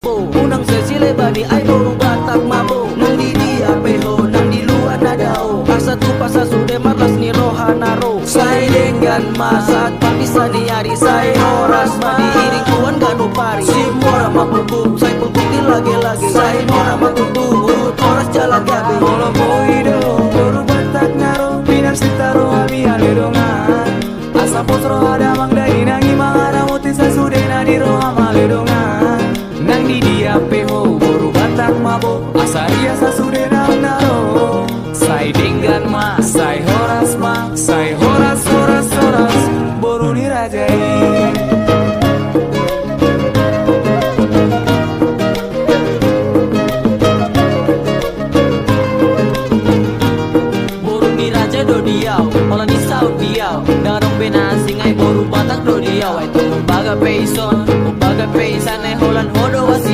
Unang sesile bani ay boro batak mabo. Nang di dia peho, nang di luar nadao. Asa tu pasa sude marlas ni rohanaro. Say dengan masat papisa ni ari say oras madi iring tuan gano pari. Si mora mapulbub, say pulbuti lagi-lagi. Say mora matutub, urut oras jalan gabi. Molo boido, boro batak naro. Pinar sitaro abi aledongan. Asa potro ada mang dari nangi mangaramuti sa sude na di roha maledongan. Nang di dia peho boro batak mabo asaria sa